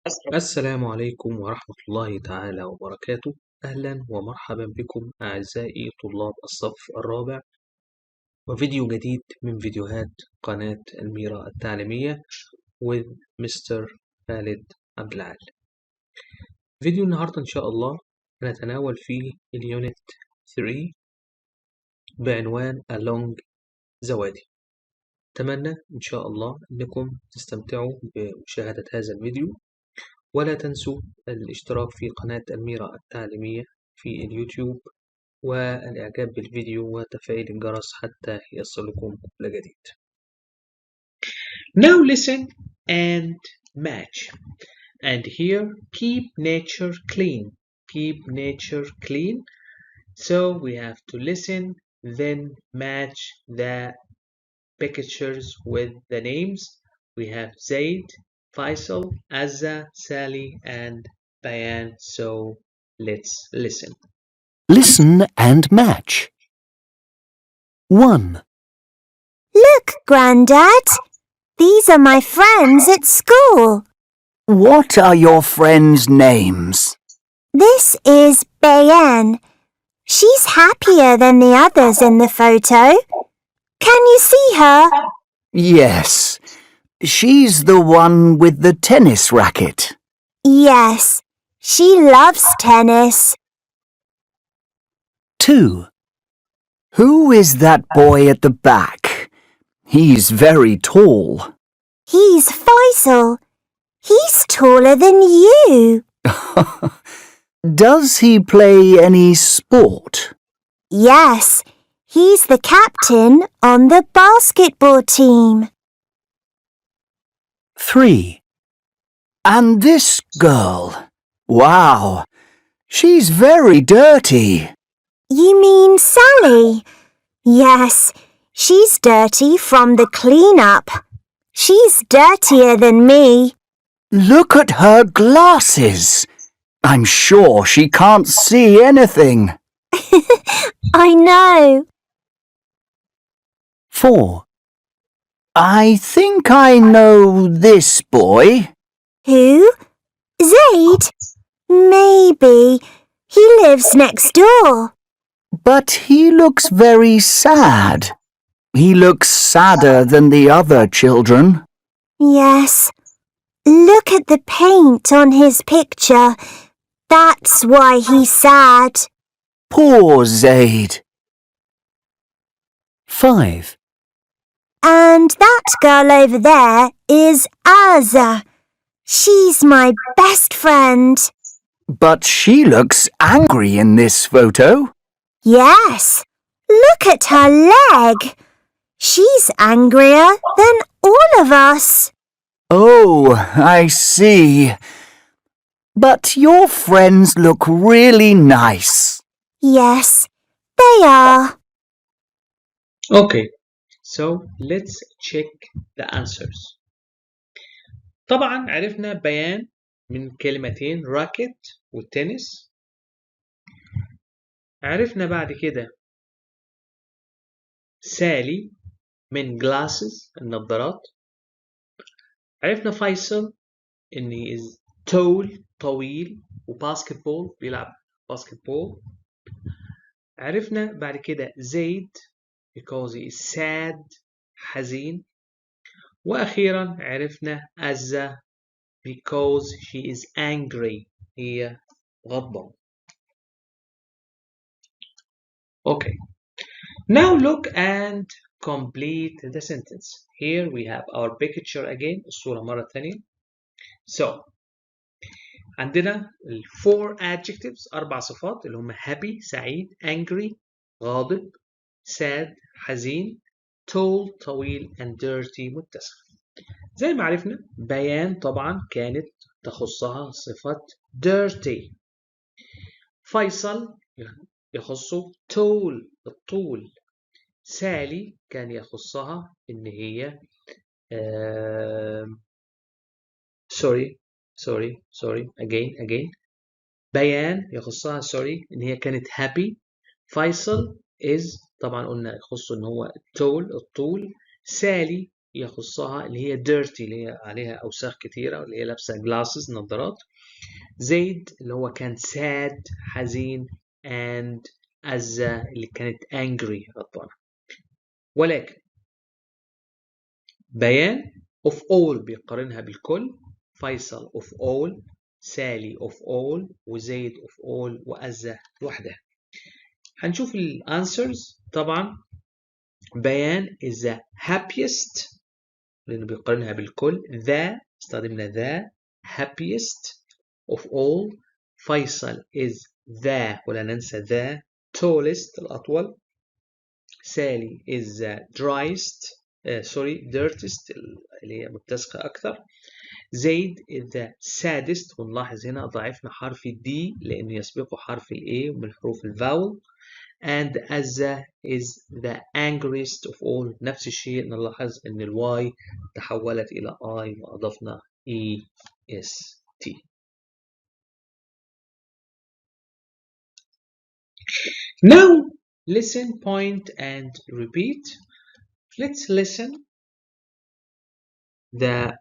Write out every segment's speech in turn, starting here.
السلام عليكم ورحمة الله تعالى وبركاته. أهلا ومرحبا بكم أعزائي طلاب الصف الرابع، وفيديو جديد من فيديوهات قناة الميرا التعليمية with مستر خالد عبد العال. فيديو النهاردة إن شاء الله هنتناول فيه اليونت 3 بعنوان Along the Wadi. أتمنى إن شاء الله أنكم تستمتعوا بمشاهدة هذا الفيديو، ولا تنسوا الاشتراك في قناة الميرا التعليمية في اليوتيوب والاعجاب بالفيديو وتفعيل الجرس حتى يصلكم كل جديد. Now listen and match. And here, keep nature clean. Keep nature clean. So we have to listen, then match the pictures with the names. We have Zaid, Faisal, Azza, Sally, and Bayan. So let's listen. Listen and match. 1. Look, Grandad. These are my friends at school. What are your friends' names? This is Bayan. She's happier than the others in the photo. Can you see her? Yes. She's the one with the tennis racket. Yes, she loves tennis. 2. Who is that boy at the back? He's very tall. He's Faisal. He's taller than you. Does he play any sport? Yes, he's the captain on the basketball team. 3. And this girl. Wow, she's very dirty. You mean Sally? Yes, she's dirty from the clean-up. She's dirtier than me. Look at her glasses. I'm sure she can't see anything. I know. 4. I think I know this boy. Who? Zaid? Maybe. He lives next door. But he looks very sad. He looks sadder than the other children. Yes. Look at the paint on his picture. That's why he's sad. Poor Zaid. 5. And that girl over there is Azza. She's my best friend. But she looks angry in this photo. Yes. Look at her leg. She's angrier than all of us. Oh, I see. But your friends look really nice. Yes, they are. Okay, so let's check the answers. طبعا عرفنا بيان من كلمتين راكت والتنس. عرفنا بعد كده سالي من glasses النظارات. عرفنا فيصل إن he is tall طويل وباسكتبول بيلعب باسكتبول. عرفنا بعد كده زيد because he is sad حزين. وأخيرا عرفنا أزة because she is angry هي غضبان. Okay, now look and complete the sentence. Here we have our picture again. الصورة مرة ثانية. So عندنا 4 adjectives 4 صفات اللي هم happy سعيد, angry غاضب, sad حزين, tall طويل, and dirty متسخ. زي ما عرفنا بيان طبعا كانت تخصها صفة dirty. فيصل يخصه tall الطول. سالي كان يخصها إن هي again بيان يخصها إن هي كانت happy. فيصل is طبعا قلنا يخصه إن هو tall الطول. سالي يخصها اللي هي dirty اللي هي عليها أوساخ كتيرة واللي هي لابسة glasses نظارات. زيد اللي هو كان sad حزين and أزة اللي كانت angry غضبانة. ولكن بيان of all بيقارنها بالكل، فيصل of all، سالي of all، وزيد of all، وأزة لوحدها. هنشوف الانسرز. طبعا بيان is the happiest لأنه بيقارنها بالكل، استخدمنا the happiest of all. فيصل is the ولا ننسى the tallest الأطول. سالي is the dirtiest اللي هي متسخة أكثر. زيد is the saddest، ونلاحظ هنا ضعفنا حرف الدي لأنه يسبقه حرف الA ومن حروف الفاول. and أزة is the angriest of all. نفس الشيء نلاحظ أن الواي تحولت إلى I وأضفنا EST. Now listen, point and repeat. Let's listen the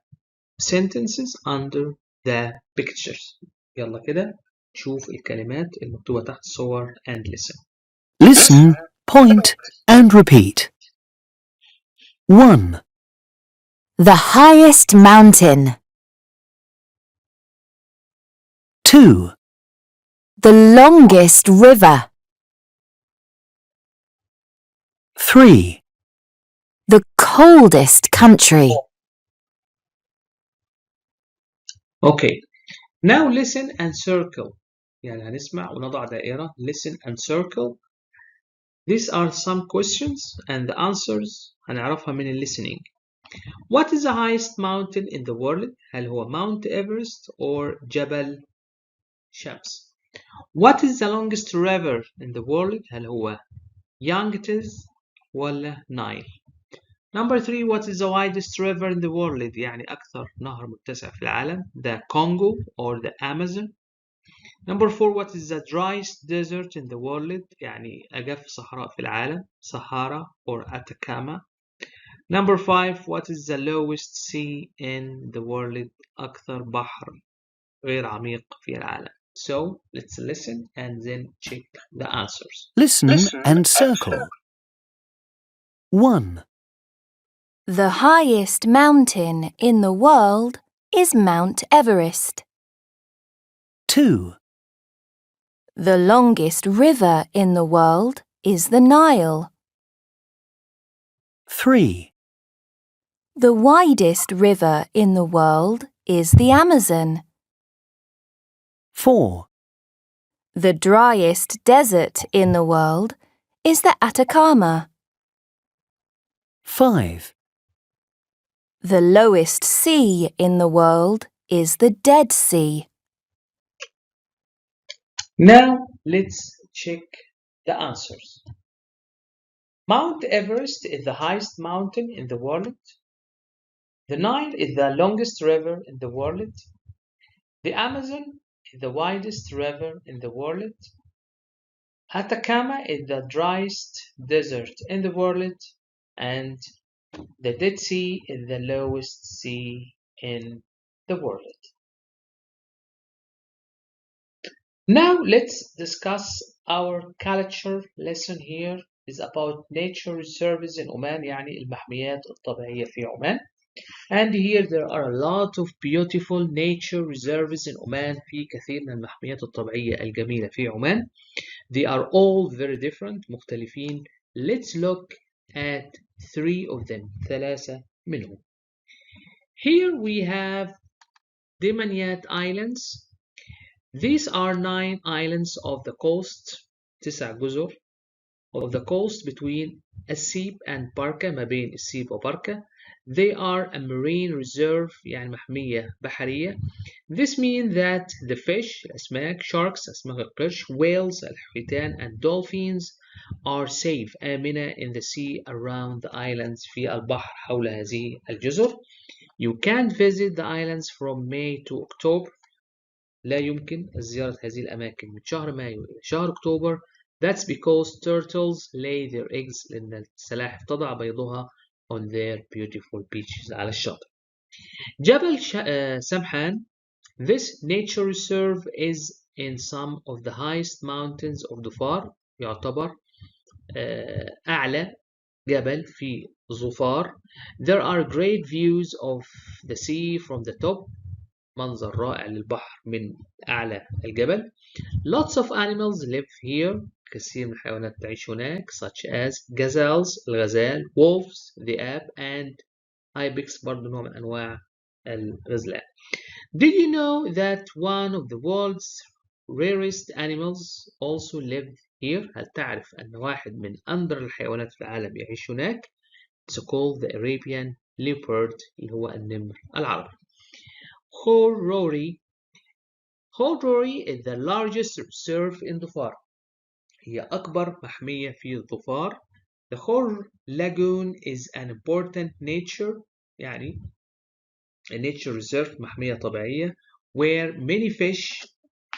sentences under the pictures. يلا كده شوف الكلمات المكتوبة تحت الصور and listen. Listen, point, and repeat. 1. The highest mountain. 2. The longest river. 3. The coldest country. Okay. Now listen and circle. يعني هنسمع ونضع دائرة. Listen and circle. These are some questions and the answers هنعرفها من listening. What is the highest mountain in the world? هل هو Mount Everest or جبل شمس? What is the longest river in the world? هل هو Yangtze ولا Nile? Number 3. What is the widest river in the world? يعني أكثر نهر متسع في العالم. The Congo or the Amazon? Number 4. What is the driest desert in the world? يعني أجف صحراء في العالم. Sahara or Atacama? Number 5. What is the lowest sea in the world? أكثر بحر غير عميق في العالم. So let's listen and then check the answers. Listen and circle. 1. The highest mountain in the world is Mount Everest. 2. The longest river in the world is the Nile. 3. The widest river in the world is the Amazon. 4. The driest desert in the world is the Atacama. 5. The lowest sea in the world is the Dead Sea. Now let's check the answers. Mount Everest is the highest mountain in the world. The Nile is the longest river in the world. The Amazon is the widest river in the world. Atacama is the driest desert in the world. And the Dead Sea is the lowest sea in the world. Now let's discuss our culture lesson. Here is about nature reserves in Oman, يعني المحميات الطبيعية في عمان. And here there are a lot of beautiful nature reserves in Oman. في كثير من المحميات الطبيعية الجميلة في عمان. They are all very different, مختلفين. Let's look at 3 of them, 3 منهم. Here we have Demaniyat Islands. These are 9 islands of the coast, 9 جزر of the coast between السيب and Barka, ما بين السيب وبركة. They are a marine reserve, يعني محمية بحرية. This means that the fish, الأسماك, sharks, أسماك القرش, whales, الحيتان, and dolphins are safe, آمنة in the sea around the islands, في البحر حول هذه الجزر. You can visit the islands from May to October. لا يمكن زيارة هذه الأماكن من شهر مايو إلى شهر أكتوبر. That's because turtles lay their eggs لأن السلاحف تضع بيضها on their beautiful beaches على الشاطئ. جبل سمحان. This nature reserve is in some of the highest mountains of ظفار. يعتبر أعلى جبل في ظفار. There are great views of the sea from the top. منظر رائع للبحر من أعلى الجبل. Lots of animals live here. كثير من الحيوانات تعيش هناك such as gazelles الغزال, wolves ذئاب and ibex برضو نوع من أنواع الغزلان. Did you know that one of the world's rarest animals also live here? هل تعرف أن واحد من أندر الحيوانات في العالم يعيش هناك؟ It's called the Arabian leopard اللي هو النمر العربي. Khor-Rori is the largest reserve in ظفار. هي أكبر محمية في ظفار. The Khor Lagoon is an important يعني a nature reserve محمية طبيعية where many fish,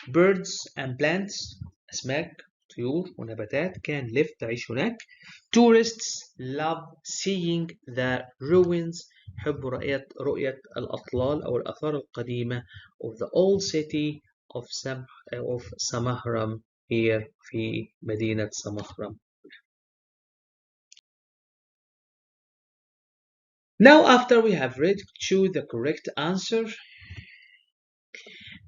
birds and plants أسماك طيور ونباتات can live تعيش هناك. Tourists love seeing the ruins يحبوا رؤية الأطلال أو الآثار القديمة of the old city of Samahram here في مدينة Samahram. Now after we have read, choose the correct answer.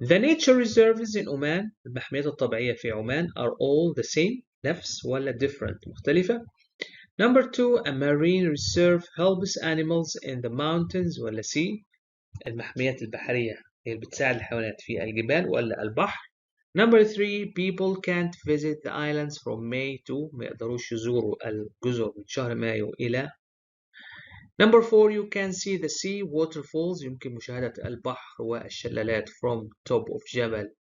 The nature reserves in Oman المحميات الطبيعية في عمان are all the same نفس ولا different مختلفة. Number 2 a marine reserve helps animals in the mountains ولا sea المحميات البحرية هي اللي بتساعد الحيوانات في الجبال ولا البحر. Number 3 people can't visit the islands from May to ما يقدروش يزوروا الجزر من شهر مايو إلى. Number 4 you can see the sea waterfalls يمكن مشاهدة البحر والشلالات from top of جبل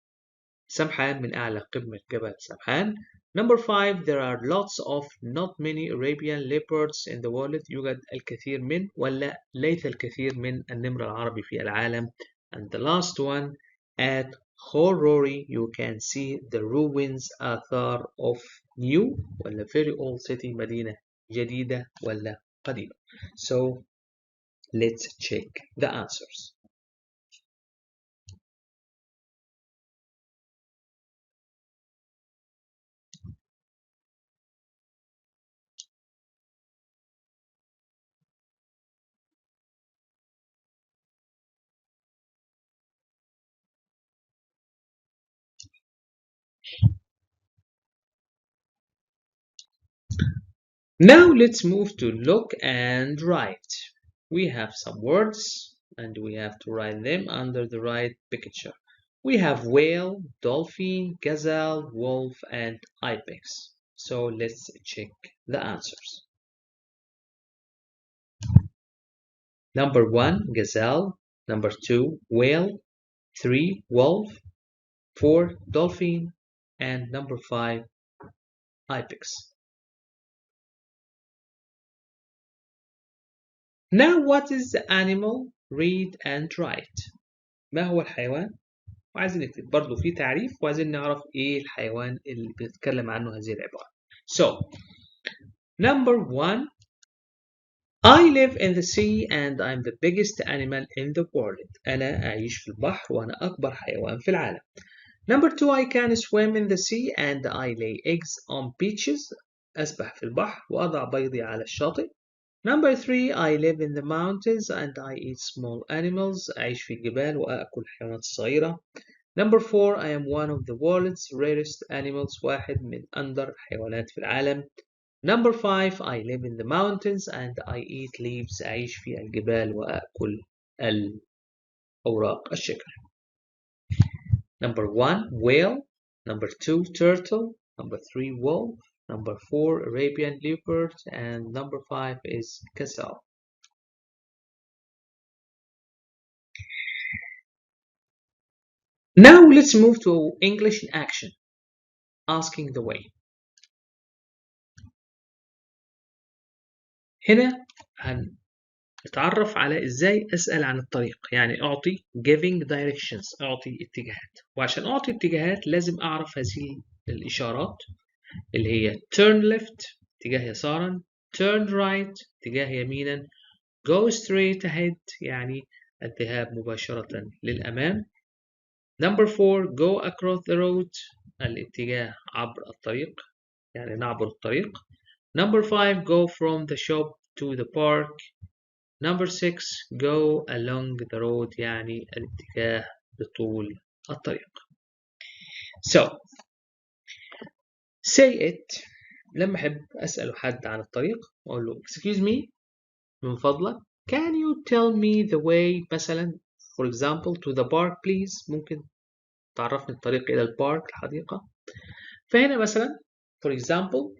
سمحان من أعلى قمة جبل سمحان. Number 5 there are lots of not many Arabian leopards in the world يوجد الكثير من ولا ليس الكثير من النمر العربي في العالم. And the last one at Khor-Rori you can see the ruins آثار of new ولا very old city مدينة جديدة ولا قديمة. So let's check the answers. Now let's move to look and write. We have some words and we have to write them under the right picture. We have whale, dolphin, gazelle, wolf and ibex. So let's check the answers. Number 1 gazelle, number 2 whale, 3 wolf, 4 dolphin and number 5 ibex. Now what is the animal? Read and write. ما هو الحيوان؟ وعايزين نكتب برضو في تعريف وعايزين نعرف ايه الحيوان اللي بنتكلم عنه هذه العبارة. So, number 1 I live in the sea and I'm the biggest animal in the world. أنا أعيش في البحر وأنا أكبر حيوان في العالم. Number 2 I can swim in the sea and I lay eggs on beaches. أسبح في البحر وأضع بيضي على الشاطئ. Number 3 I live in the mountains and I eat small animals. أعيش في الجبال وأكل الحيوانات الصغيرة. Number 4 I am one of the world's rarest animals. واحد من أندر الحيوانات في العالم. Number 5 I live in the mountains and I eat leaves. أعيش في الجبال وأكل الأوراق الشجر. Number 1 whale. Number 2 turtle. Number 3 wolf. Number 4 Arabian leopard and number 5 is gazelle. Now let's move to English in action. Asking the way. هنا هنتعرف على ازاي اسأل عن الطريق يعني اعطي giving directions اعطي اتجاهات وعشان اعطي اتجاهات لازم اعرف هذه الاشارات اللي هي turn left اتجاه يسارا turn right اتجاه يمينا. go straight ahead يعني الذهاب مباشرة للأمام. number 4 go across the road الاتجاه عبر الطريق يعني نعبر الطريق. number 5 go from the shop to the park. number 6 go along the road يعني الاتجاه بطول الطريق. so say it لما أحب أسأل حد عن الطريق أقول له excuse me من فضلك can you tell me the way مثلا for example to the park please ممكن تعرفني الطريق إلى البارك الحديقة. فهنا مثلا for example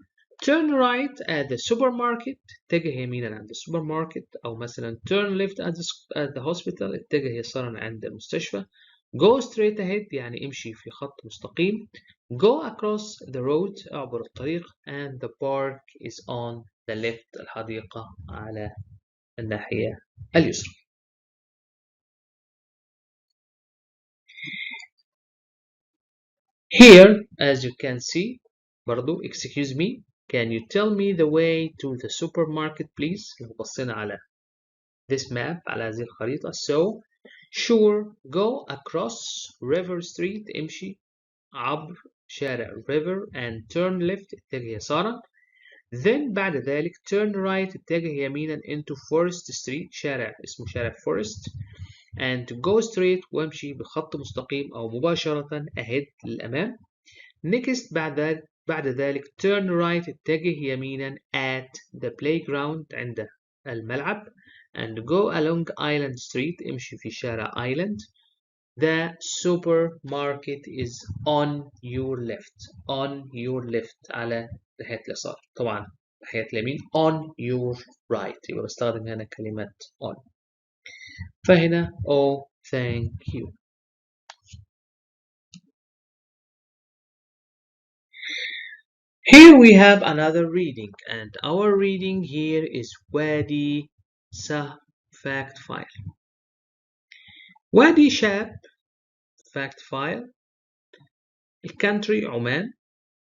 turn right at the supermarket اتجه يمينا عند السوبر ماركت. أو مثلا turn left at the hospital اتجه يسارا عند المستشفى. go straight ahead يعني امشي في خط مستقيم. go across the road اعبر الطريق. and the park is on the left الحديقة على الناحية اليسرى. Here as you can see برضو excuse me can you tell me the way to the supermarket please. لو بصينا على this map على هذه الخريطة so sure go across river street امشي عبر شارع river and turn left اتجه يسارا. then بعد ذلك turn right اتجه يمينا into forest street شارع اسمه شارع forest and go straight وامشي بخط مستقيم أو مباشرة ahead للأمام. next بعد ذلك turn right اتجه يمينا at the playground عند الملعب and go along Island Street امشي في شارع Island. the supermarket is on your left على ناحية اليسار. طبعا ناحية اليمين on your right يبقى بستخدم هنا كلمة on. فهنا oh thank you. Here we have another reading and our reading here is Wadi Sa fact file. Wadi Shab fact file. الكانتري عمان.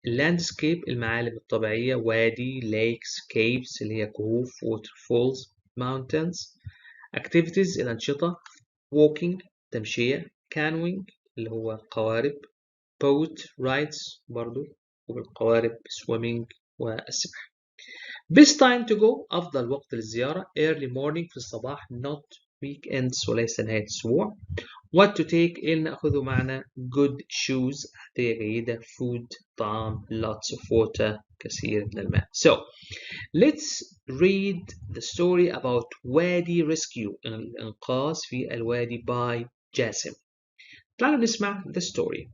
اللاندسكيب المعالم الطبيعية وادي lakes caves اللي هي كهوف waterfalls mountains. activities الأنشطة walking تمشية canoeing اللي هو القوارب boat rides برضو وبالقوارب swimming والسباحة. best time to go أفضل وقت للزيارة early morning في الصباح not weekends وليس نهاية الأسبوع. what to take إيه نأخذه معنا good shoes أحذية جيدة food طعام lots of water كثير من الماء. so let's read the story about وادي rescue الإنقاذ في الوادي by جاسم. تعالوا نسمع the story.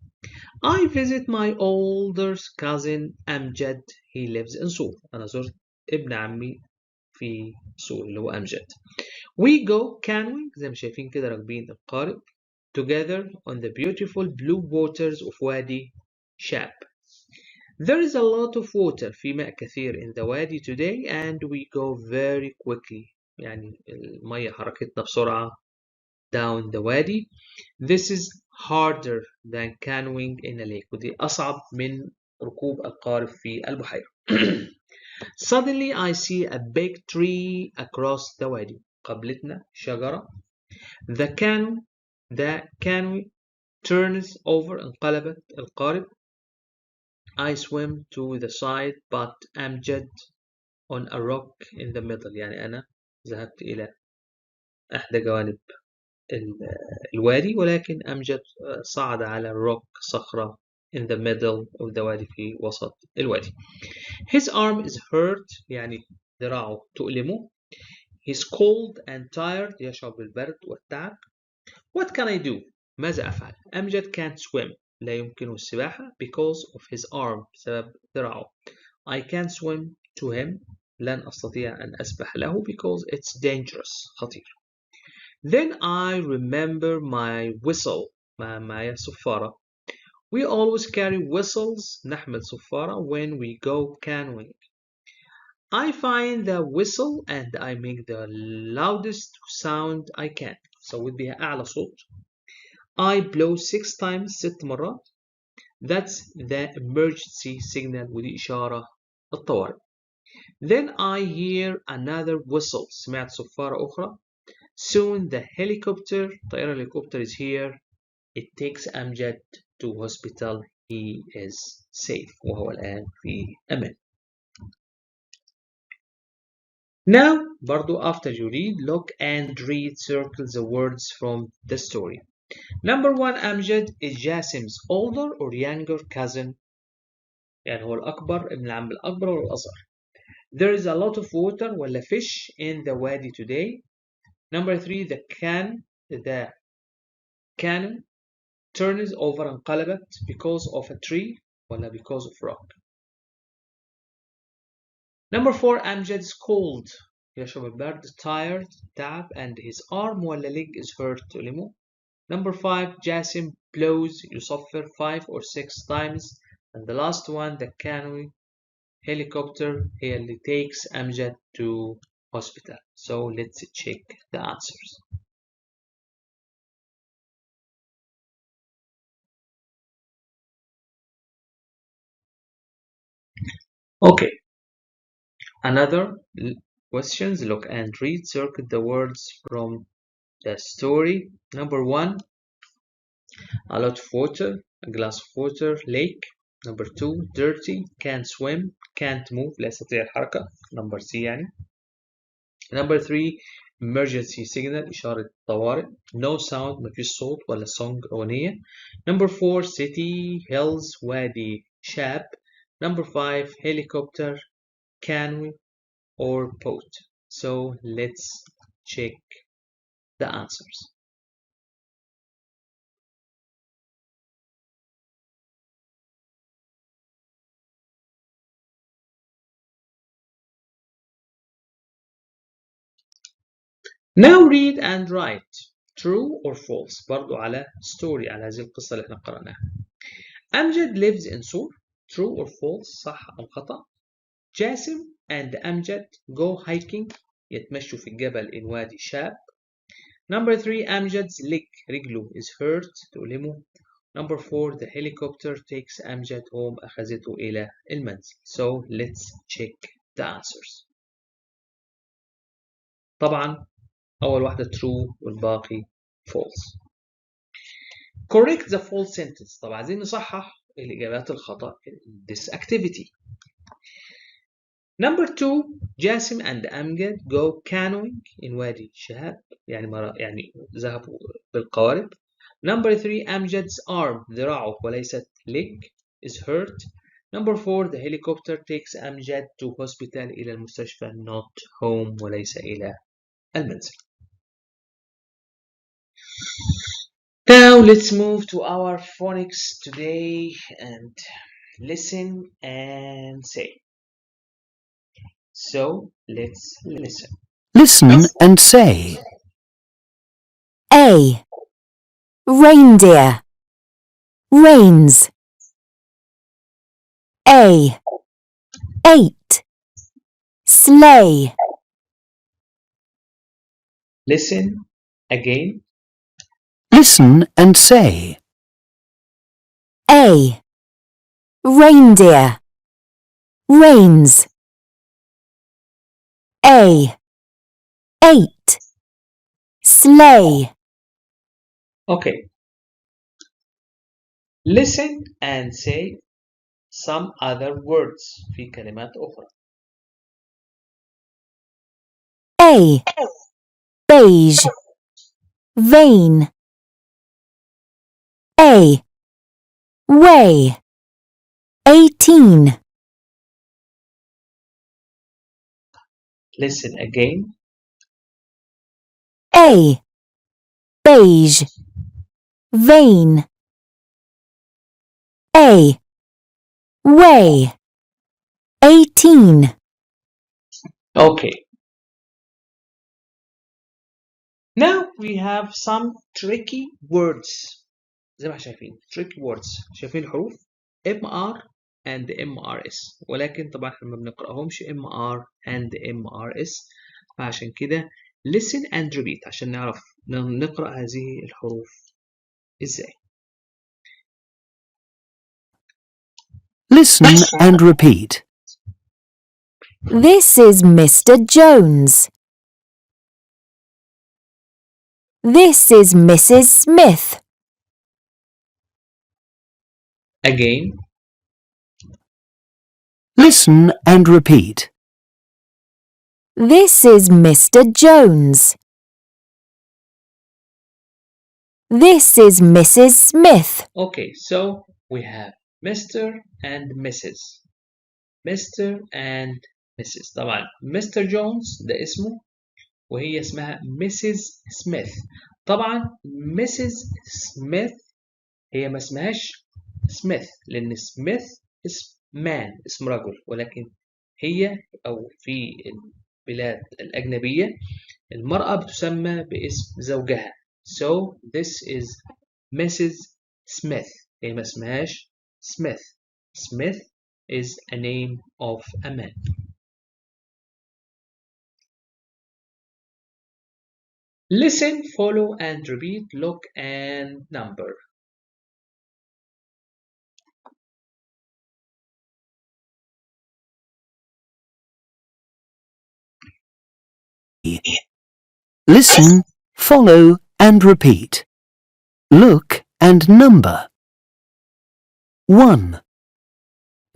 I visit my older cousin أمجد he lives in صور. أنا زرت ابن عمي في صور اللي هو أمجد. we go canoeing زي ما شايفين كده راكبين القارب together on the beautiful blue waters of وادي شاب. There is a lot of water في ماء كثير in the وادي today and we go very quickly يعني المية حركتنا بسرعة down the وادي. This is harder than canoeing in a lake ودي أصعب من ركوب القارب في البحيرة. Suddenly I see a big tree across the وادي. قابلتنا شجرة. The canoe turns over انقلبت القارب. I swim to the side but أمجد on a rock in the middle يعني أنا ذهبت إلى إحدى جوانب الوادي ولكن أمجد صعد على rock صخرة in the middle of the وادي في وسط الوادي. His arm is hurt يعني ذراعه تؤلمه. He's cold and tired يشعر بالبرد والتعب. What can I do؟ ماذا أفعل؟ أمجد can't swim لا يمكنه السباحة because of his arm بسبب ذراعه. I can't swim to him لن أستطيع أن أسبح له because it's dangerous خطير. Then I remember my whistle معي صفارة. We always carry whistles نحمل صفارة when we go canoeing. I find the whistle and I make the loudest sound I can. سويت بها أعلى صوت. I blow 6 times 6 مرات. That's the emergency signal ودي إشارة الطوارئ. Then I hear another whistle. سمعت صفارة أخرى. Soon the helicopter, طائرة الهليكوبتر is here. It takes أمجد to hospital. He is safe. وهو الآن في أمان. Now, برضو after you read, look and read, circle the words from the story. Number 1, أمجد is جاسم's older or younger cousin. يعني هو الأكبر، ابن العم الأكبر ولا الأصغر. There is a lot of water ولا fish in the wadi today. Number 3, the cannon turns over انقلبت because of a tree ولا because of rock. Number 4, أمجد is cold. يشرب البرد. Tired, تعب, and his arm ولا leg is hurt. تؤلمه. Number 5, جاسم blows. يصفر 5 or 6 times. And the last one, the canoe helicopter هي اللي takes أمجد to hospital. So let's check the answers. Okay. Another questions. Look and read. Circle the words from the story. Number 1, a lot of water, a glass of water, lake. Number 2, dirty, can't swim, can't move, لا يستطيع الحركة. Number C يعني. Number 3, emergency signal, إشارة طوارئ. No sound, مفيش صوت ولا song أغنية. Number 4, city, hills, وادي شاب. Number 5, helicopter, canoe, or boat. So let's check the answers. Now read and write true or false. برضو على story، على هذه القصة اللي احنا قرأناها. أمجد lives in سور. True or false. صح أو خطأ. جاسم and أمجد go hiking. يتمشوا في الجبل in وادي شاب. Number 3, أمجد's leg رجله is hurt. تؤلمه. Number 4, the helicopter takes أمجد home. أخذته إلى المنزل. So let's check the answers. طبعا أول واحدة true والباقي false. Correct the false sentence. طبعا عايزين نصحح الإجابات الخطأ this activity. Number 2, جاسم and أمجد go canoeing in وادي شهاب. يعني ذهبوا بالقوارب. Number 3, أمجد's arm ذراعه وليست leg is hurt. Number 4, the helicopter takes أمجد to hospital إلى المستشفى not home وليس إلى المنزل. Now let's move to our phonics today and listen and say. So let's listen. Listen and say. A. Reindeer. Rains. A. 8. Sleigh. Listen again. Listen and say. A. Reindeer. Rains. A. 8. Sleigh. Okay. Listen and say some other words. في كلمات أخرى. A. Beige. Vein. A. Way. 18. Listen again. A. Beige. Vein. A. Way. 18. Okay. Now we have some tricky words. زي ما شايفين tricky words. شايفين الحروف MR and MRS، ولكن طبعا احنا ما بنقرأهمش MR and MRS. فعشان كده listen and repeat عشان نعرف نقرأ هذه الحروف ازاي. Listen and repeat. This is Mr. Jones. This is Mrs. Smith. Again. Listen and repeat. This is Mr. Jones. This is Mrs. Smith. Okay, so we have Mr. and Mrs. Mr. and Mrs. طبعا Mr. Jones ده اسمه وهي اسمها Mrs. Smith. طبعا Mrs. Smith هي ما اسمهاش Smith لأن Smith اسم man اسم رجل، ولكن هي أو في البلاد الأجنبية المرأة بتسمى باسم زوجها. So this is Mrs. Smith. هي ما اسمهاش Smith. Smith is a name of a man. Listen, follow and repeat, look and number. Listen, follow and repeat. Look and number. 1.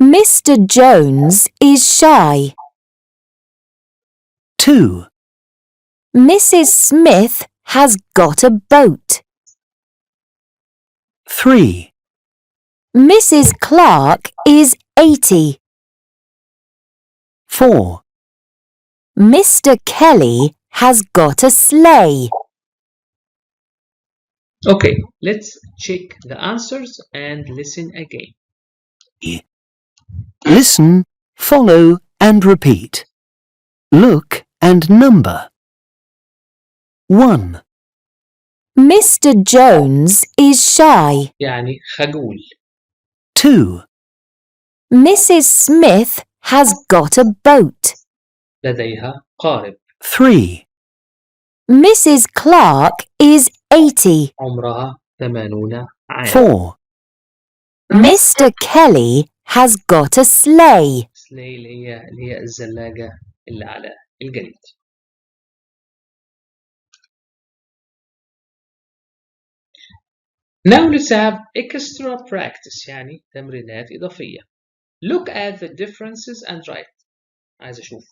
Mr. Jones is shy. 2. Mrs. Smith has got a boat. 3. Mrs. Clark is 80. 4. Mr. Kelly has got a sleigh. Okay, let's check the answers and listen again. Listen, follow and repeat. Look and number. 1. Mr. Jones is shy. يعني خجول. 2. Mrs. Smith has got a boat. لديها قارب. 3. Mrs. Clark is 80. عمرها 80 عام. 4. Mr. Kelly has got a sleigh. sleigh اللي هي الزلاجة اللي على الجليد. Now let's have extra practice يعني تمرينات إضافية. Look at the differences and write. عايز أشوف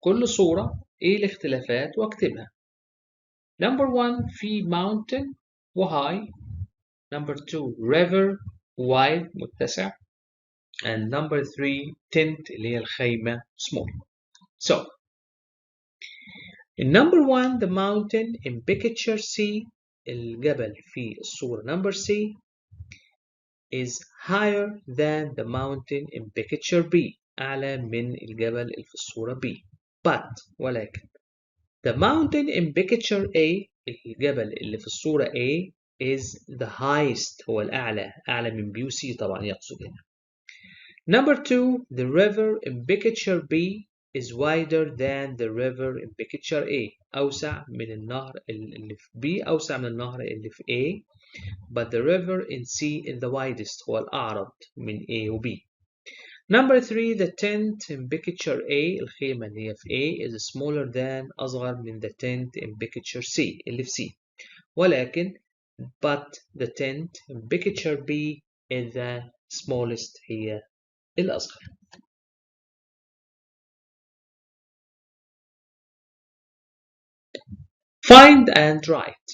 كل صورة إيه الاختلافات وأكتبها. Number 1 في mountain وhigh. Number 2 river wide متسع. And number 3 tent اللي هي الخيمة small. So in number 1 the mountain in picture C الجبل في الصورة number C is higher than the mountain in picture B أعلى من الجبل اللي في الصورة B. But ولكن the mountain in picture A الجبل اللي في الصورة A is the highest هو الأعلى أعلى من B و C طبعا يقصد هنا. Number 2 the river in picture B is wider than the river in picture A أوسع من النهر اللي في B أوسع من النهر اللي في A but the river in C is the widest هو الأعرض من A و B. Number 3 the tent in picture A الخيمة اللي هي في A is smaller than أصغر من the tent in picture C اللي في C ولكن but the tent in picture B is the smallest هي الأصغر. Find and write.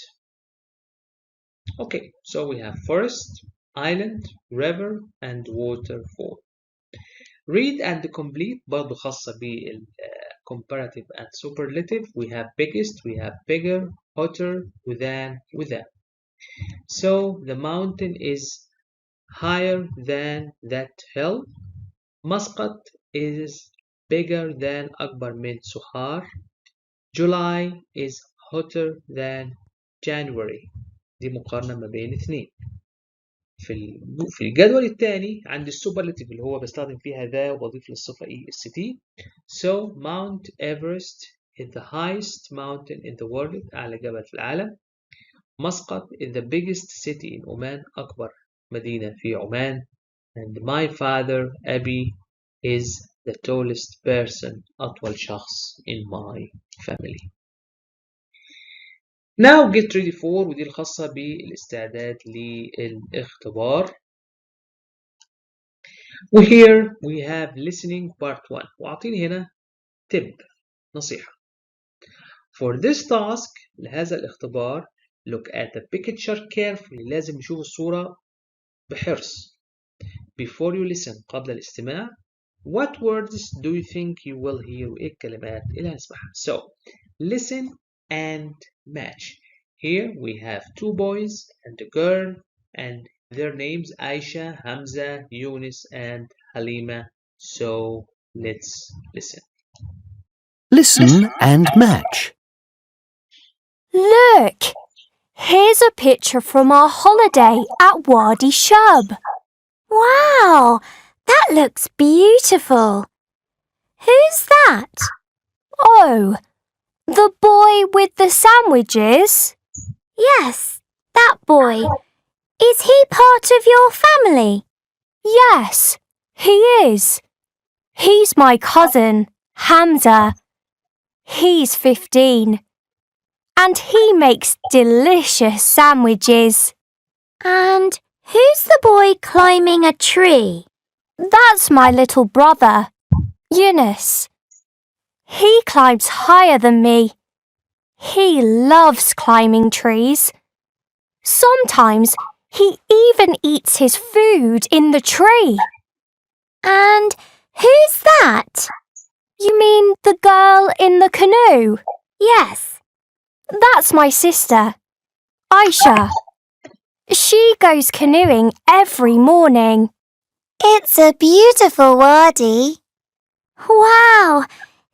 Okay, so we have forest, island, river, and waterfall. Read and complete برضو خاصة بال comparative and superlative. We have biggest, we have bigger, hotter, than, without. So the mountain is higher than that hill. Muscat is bigger than أكبر من سخار. July is hotter than January. دي مقارنة ما بين اثنين. في الجدول الثاني عندي السوبرلاتيف اللي هو بستخدم فيها ذا وبضيف للصفة st. So Mount Everest is the highest mountain in the world أعلى جبل في العالم. Muscat is the biggest city in Oman أكبر مدينة في عمان. And my father Abi is the tallest person أطول شخص in my family. Now get ready for ودي الخاصة بالاستعداد للاختبار. وهير we have listening part 1 وأعطيني هنا tip نصيحة. For this task لهذا الاختبار look at the picture carefully لازم نشوف الصورة بحرص. Before you listen قبل الاستماع. What words do you think you will hear؟ إيه الكلمات اللي هنسمعها؟ So listen and match. Here we have two boys and a girl and their names Aisha, Hamza, Yunus and Halima. So let's listen. Listen and match. Look! Here's a picture from our holiday at Wadi Shub. Wow! That looks beautiful. Who's that? Oh, the boy with the sandwiches? Yes, that boy. Is he part of your family? Yes, he is. He's my cousin, Hamza. He's 15. And he makes delicious sandwiches. And who's the boy climbing a tree? That's my little brother, Yunus. He climbs higher than me. He loves climbing trees. Sometimes he even eats his food in the tree. And who's that? You mean the girl in the canoe? Yes. That's my sister, Aisha. She goes canoeing every morning. It's a beautiful wadi. Wow,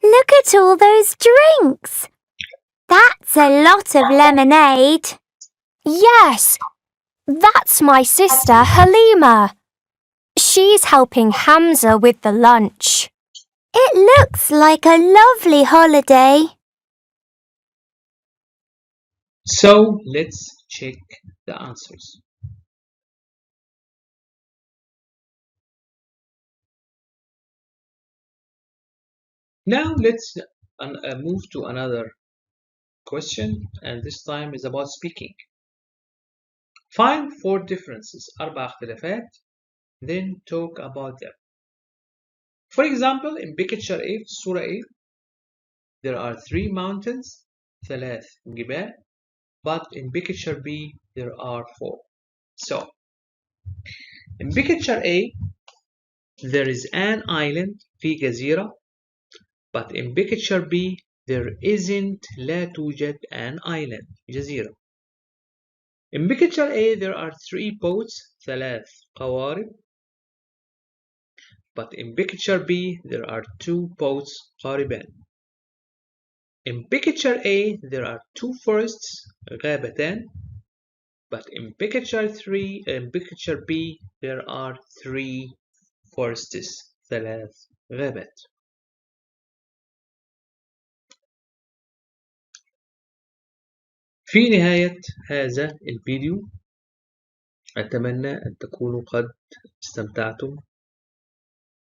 look at all those drinks. That's a lot of lemonade. Yes, that's my sister Halima. She's helping Hamza with the lunch. It looks like a lovely holiday. So let's check the answers. Now let's move to another question, and this time is about speaking. Find 4 differences, 4 اختلافات, then talk about them. For example, in picture A, في الصورة A, there are 3 mountains, 3 جبال, but in picture B, there are 4. So, in picture A, there is an island, في جزيرة, but in picture B, there isn't, لا توجد an island, جزيرة. In picture A, there are 3 boats, 3 قوارب, but in picture B, there are 2 boats, قاربان. In picture A, there are 2 forests, غابتان, but in picture B, there are 3 forests, 3 غابات. في نهاية هذا الفيديو أتمنى أن تكونوا قد استمتعتم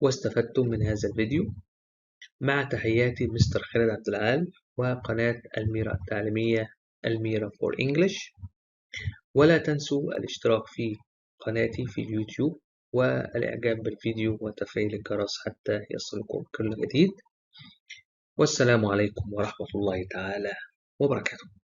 واستفدتم من هذا الفيديو. مع تحياتي مستر خالد عبد العال وقناة الميرا التعليمية الميرا فور إنجلش. ولا تنسوا الاشتراك في قناتي في اليوتيوب والاعجاب بالفيديو وتفعيل الجرس حتى يصلكم كل جديد. والسلام عليكم ورحمة الله تعالى وبركاته.